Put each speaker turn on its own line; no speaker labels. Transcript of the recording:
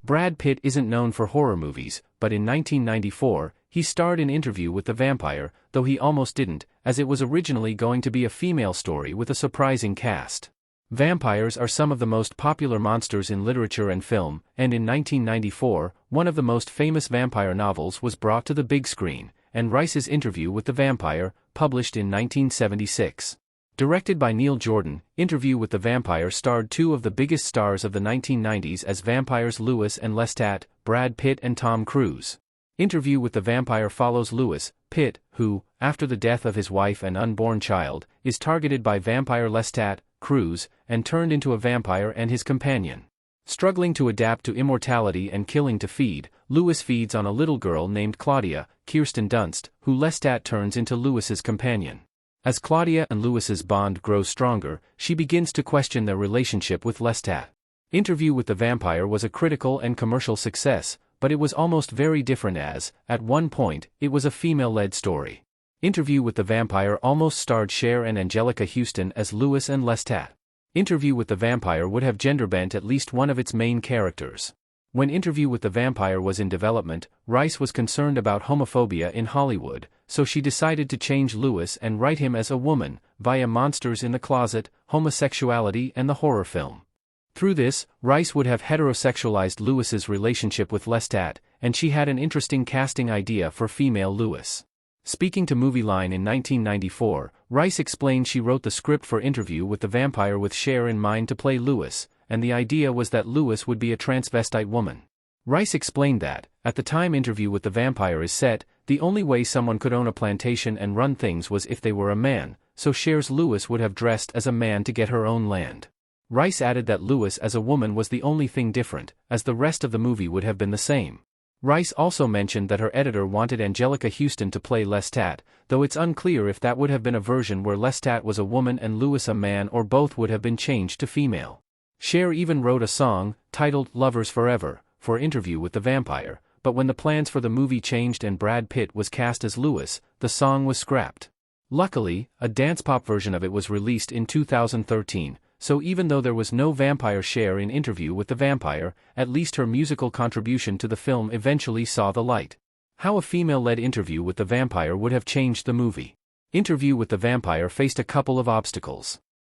Brad Pitt isn't known for horror movies, but in 1994, he starred in Interview with the Vampire, though he almost didn't, as it was originally going to be a female story with a surprising cast. Vampires are some of the most popular monsters in literature and film, and in 1994, one of the most famous vampire novels was brought to the big screen, and Rice's Interview with the Vampire, published in 1976. Directed by Neil Jordan, Interview with the Vampire starred two of the biggest stars of the 1990s as vampires, Lewis and Lestat, Brad Pitt and Tom Cruise. Interview with the Vampire follows Lewis, Pitt, who, after the death of his wife and unborn child, is targeted by vampire Lestat, Cruise, and turned into a vampire and his companion. Struggling to adapt to immortality and killing to feed, Lewis feeds on a little girl named Claudia, Kirsten Dunst, who Lestat turns into Lewis's companion. As Claudia and Lewis's bond grows stronger, she begins to question their relationship with Lestat. Interview with the Vampire was a critical and commercial success, but it was almost very different as, at one point, it was a female-led story. Interview with the Vampire almost starred Cher and Angelica Houston as Lewis and Lestat. Interview with the Vampire would have gender-bent at least one of its main characters. When Interview with the Vampire was in development, Rice was concerned about homophobia in Hollywood, so she decided to change Lewis and write him as a woman, via monsters in the closet, homosexuality and the horror film. Through this, Rice would have heterosexualized Lewis's relationship with Lestat, and she had an interesting casting idea for female Lewis. Speaking to Movie Line in 1994, Rice explained she wrote the script for Interview with the Vampire with Cher in mind to play Lewis, and the idea was that Lewis would be a transvestite woman. Rice explained that, at the time Interview with the Vampire is set, the only way someone could own a plantation and run things was if they were a man, so Cher's Lewis would have dressed as a man to get her own land. Rice added that Lewis as a woman was the only thing different, as the rest of the movie would have been the same. Rice also mentioned that her editor wanted Angelica Houston to play Lestat, though it's unclear if that would have been a version where Lestat was a woman and Lewis a man or both would have been changed to female. Cher even wrote a song, titled Lovers Forever, for Interview with the Vampire, but when the plans for the movie changed and Brad Pitt was cast as Lewis, the song was scrapped. Luckily, a dance-pop version of it was released in 2013, so even though there was no vampire Cher in Interview with the Vampire, at least her musical contribution to the film eventually saw the light. How a female-led Interview with the Vampire would have changed the movie. Interview with the Vampire faced a couple of obstacles.